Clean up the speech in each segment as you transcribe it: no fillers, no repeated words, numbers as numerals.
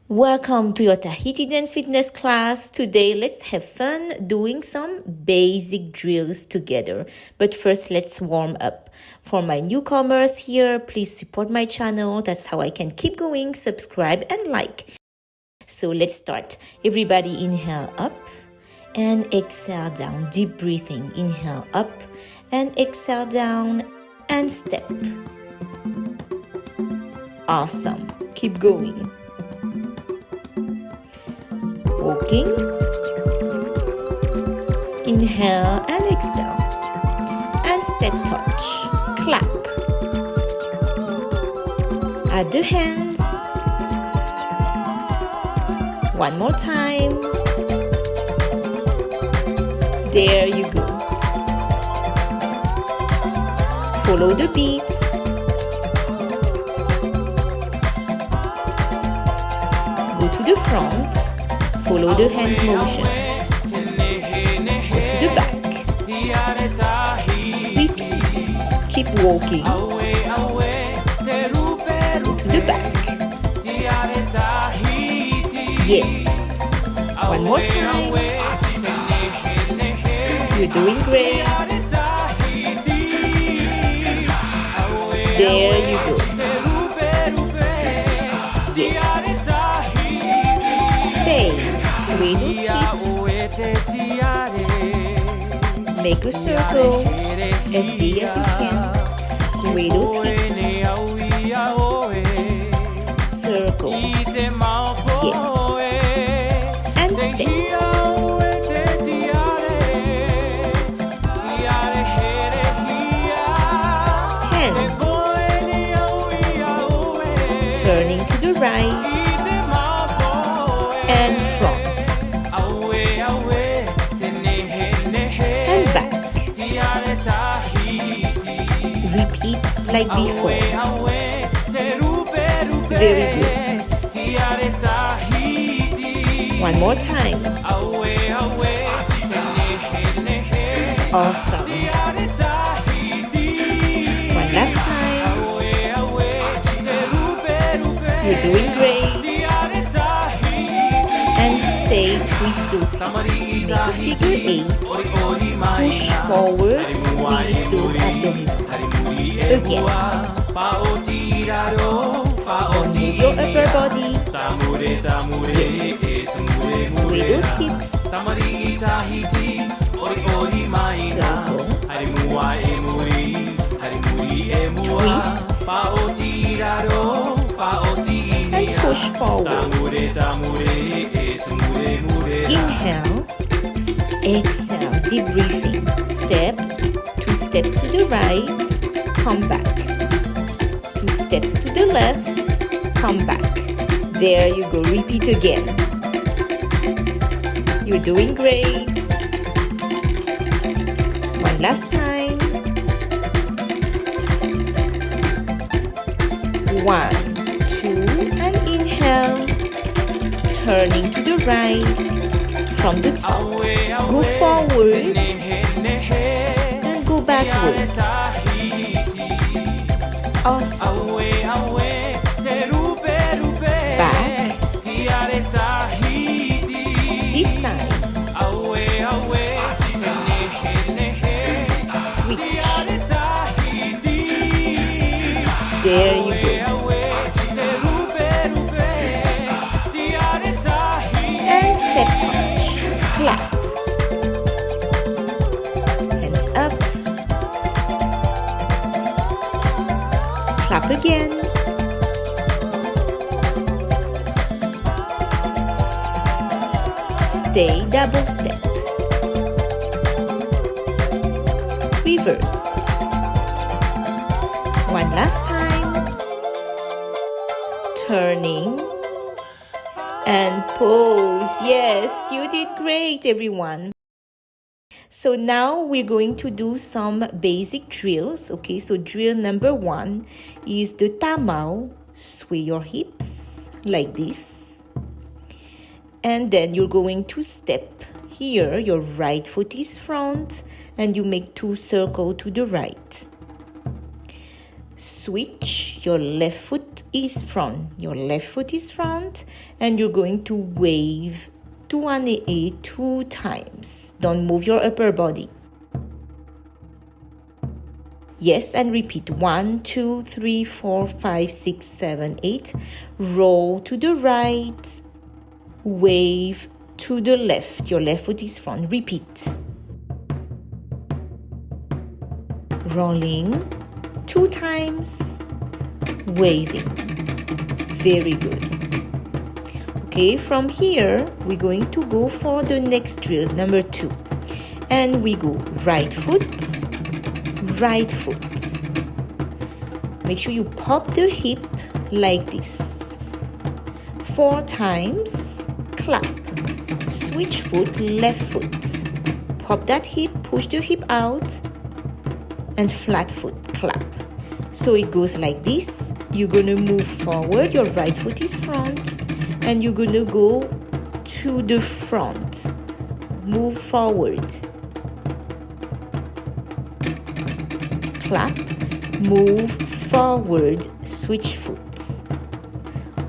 Welcome to your Tahiti Dance Fitness class. Today, let's have fun doing some basic drills together. But first, let's warm up. For my newcomers here, please support my channel. That's how I can keep going. Subscribe and like. So let's start. Everybody inhale up and exhale down. Deep breathing. Inhale up and exhale down and step. Awesome. Keep going. Walking, inhale and exhale, and step touch, clap, add the hands, one more time, there you go, follow the beats, go to the front, follow the hands motions. Go to the back. Repeat. Keep walking. Go to the back. Yes. One more time. You're doing great. There you go. Yes. Stay. Sway those hips. Make a circle as big as you can. Sway those hips. Circle. Yes. And step. Hands. Turning to the right and front. Repeat like before. Very good. One more time. Awesome. One last time. You're doing great. And stay, twist those hips. Make a figure 8. Push forward, squeeze those abdominals. Again. Don't move your upper body. Yes. Sway those hips. Circle. Twist. And push forward. Inhale. Exhale. Deep breathing. Step. 2 steps to the right. Come back. 2 steps to the left. Come back. There you go. Repeat again. You're doing great. One last time. 1, 2, and inhale. Turning to the right. From the top. Go forward. And go backwards. Awesome. Back. This side. Switch. There you go. And step touch. Clap. Hands up. Clap again. Stay double step. Reverse. One last time. Turning. And pose. Yes, you did great, everyone. So now we're going to do some basic drills. Okay, so drill number 1 is the tamau. Sway your hips like this. And then you're going to step here. Your right foot is front and you make 2 circles to the right. Switch, your left foot is front, your left foot is front, and you're going to wave to 1A 2 times. Don't move your upper body. Yes, and repeat 1, 2, 3, 4, 5, 6, 7, 8. Roll to the right, wave to the left. Your left foot is front. Repeat. Rolling 2 times, waving. Very good. Okay, from here, we're going to go for the next drill, number 2. And we go right foot, right foot. Make sure you pop the hip like this. 4 times, clap. Switch foot, left foot. Pop that hip, push the hip out, and flat foot, clap. So it goes like this. You're gonna move forward, your right foot is front, and you're gonna go to the front. Move forward. Clap, move forward, switch foot.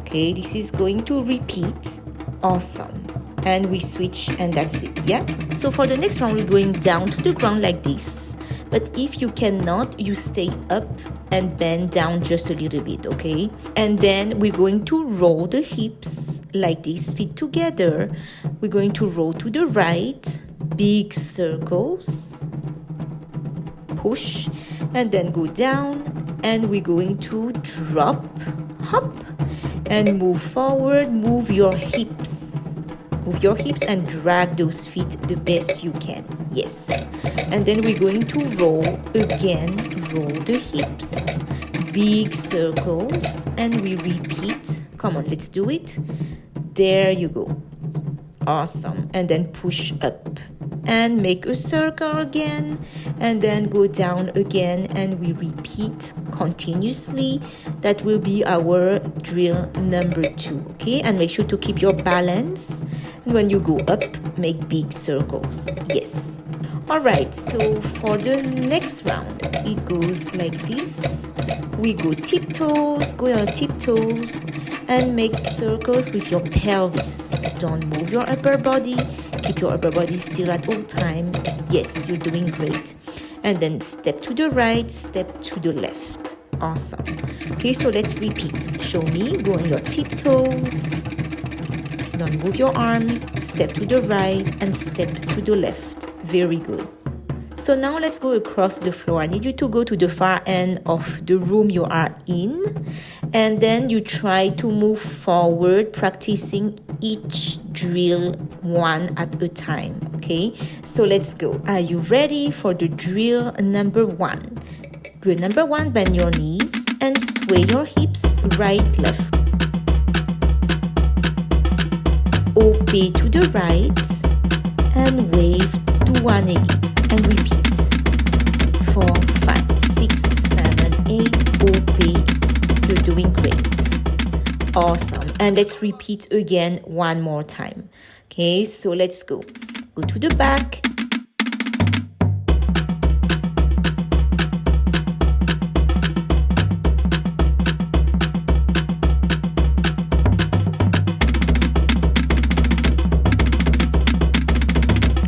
Okay, this is going to repeat. Awesome. And we switch and that's it, yeah? So for the next round, we're going down to the ground like this. But if you cannot, you stay up and bend down just a little bit, okay? And then we're going to roll the hips like this, feet together. We're going to roll to the right, big circles. Push and then go down, and we're going to drop, hop, and move forward. Move your hips and drag those feet the best you can. Yes, and then we're going to roll again. Roll the hips, big circles, and we repeat. Come on, let's do it. There you go. Awesome. And then push up and make a circle again, and then go down again, and we repeat continuously. That will be our drill number 2, okay? And make sure to keep your balance, and when you go up, make big circles. Yes. All right, so for the next round, it goes like this. We go tiptoes, go on tiptoes, and make circles with your pelvis. Don't move your upper body. Keep your upper body still at all time. Yes, you're doing great. And then step to the right, step to the left. Awesome. Okay, so let's repeat. Show me. Go on your tiptoes. Don't move your arms. Step to the right and step to the left. Very good. So now let's go across the floor. I need you to go to the far end of the room you are in, and then you try to move forward, practicing each drill one at a time, okay? So let's go. Are you ready for the drill number 1? Drill number 1, bend your knees and sway your hips right, left. Ope to the right and wave to 180. And repeat. 4, 5, 6, 7, 8. Ope. You're doing great. Awesome. And let's repeat again one more time. Okay, so let's go. Go to the back.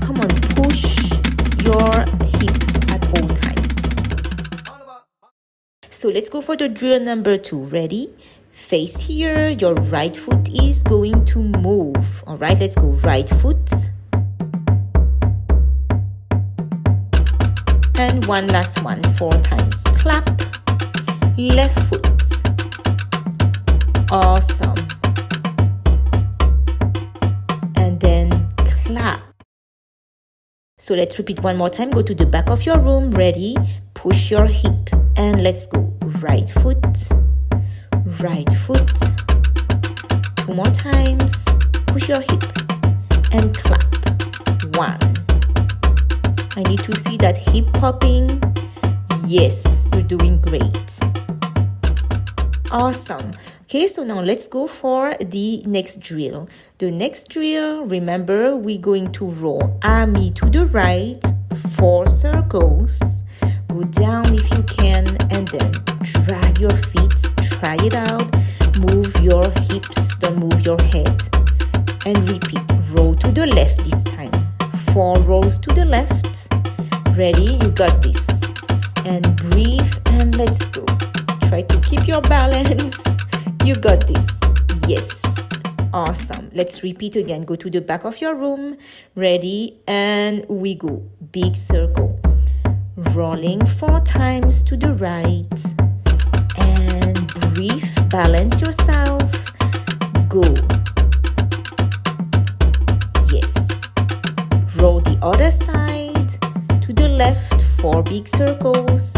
Come on, push your hips at all time. So let's go for the drill number 2. Ready? Face here. Your right foot is going to move. All right, let's go. Right foot. And one last one. 4 times. Clap. Left foot. Awesome. And then clap. So let's repeat one more time. Go to the back of your room. Ready? Push your hip. And let's go. Right foot. Right foot. 2 more times. Push your hip. And clap. 1. I need to see that hip popping. Yes, you're doing great. Awesome. Okay, so now let's go for the next drill. The next drill, remember, we're going to roll army to the right, 4 circles. Go down if you can, and then drag your feet. Try it out. Move your hips, don't move your head. And repeat. Roll to the left this time. 4 rolls to the left. Ready? You got this. And breathe and let's go. Try to keep your balance. You got this. Yes. Awesome. Let's repeat again. Go to the back of your room. Ready? And we go. Big circle. Rolling 4 times to the right. And breathe. Balance yourself. Go. Yes. Roll the other side. To the left. 4 big circles.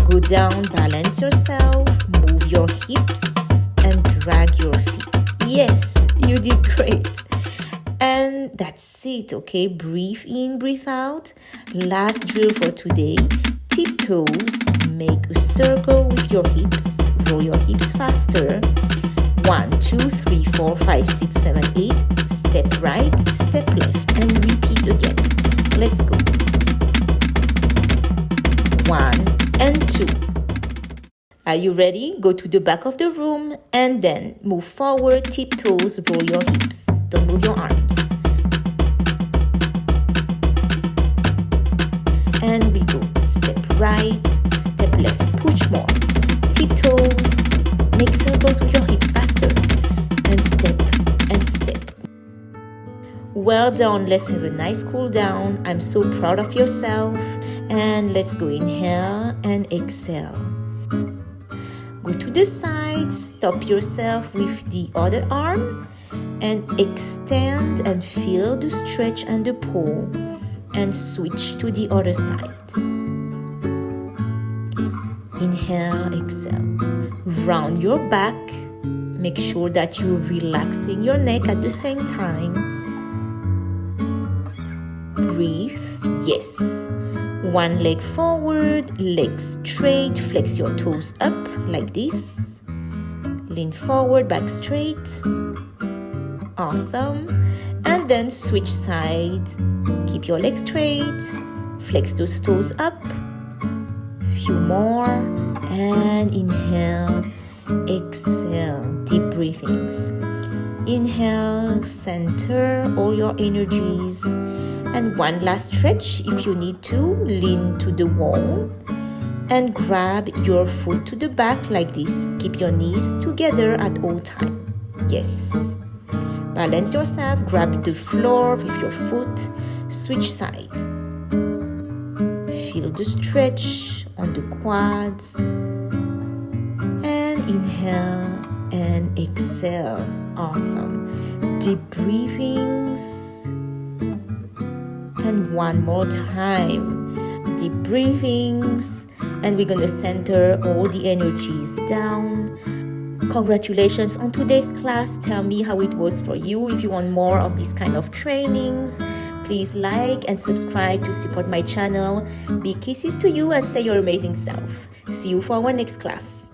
Go down. Balance yourself. Move your hips. And drag your feet. Yes, you did great. And that's it, okay? Breathe in, breathe out. Last drill for today. Tiptoes. Make a circle with your hips. Roll your hips faster. 1, 2, 3, 4, 5, 6, 7, 8. Step right, step left. And repeat again. Let's go. 1 and 2. Are you ready? Go to the back of the room and then move forward, tiptoes, roll your hips. Don't move your arms. And we go. Step right, step left. Push more. Tiptoes. Make circles with your hips faster. And step and step. Well done. Let's have a nice cool down. I'm so proud of yourself. And let's go. Inhale and exhale. Go to the side, stop yourself with the other arm and extend and feel the stretch and the pull and switch to the other side. Inhale, exhale. Round your back. Make sure that you're relaxing your neck at the same time. Breathe. Yes. 1 leg forward, legs straight, flex your toes up like this. Lean forward, back straight. Awesome. And then switch side. Keep your legs straight. Flex those toes up. Few more. And inhale, exhale. Deep breathings. Inhale, center all your energies. And 1 last stretch if you need to. Lean to the wall and grab your foot to the back like this. Keep your knees together at all time. Yes. Balance yourself. Grab the floor with your foot. Switch side. Feel the stretch on the quads. And inhale and exhale. Awesome. Deep breathings. And 1 more time. Deep breathings. And we're going to center all the energies down. Congratulations on today's class. Tell me how it was for you. If you want more of these kind of trainings, please like and subscribe to support my channel. Big kisses to you and stay your amazing self. See you for our next class.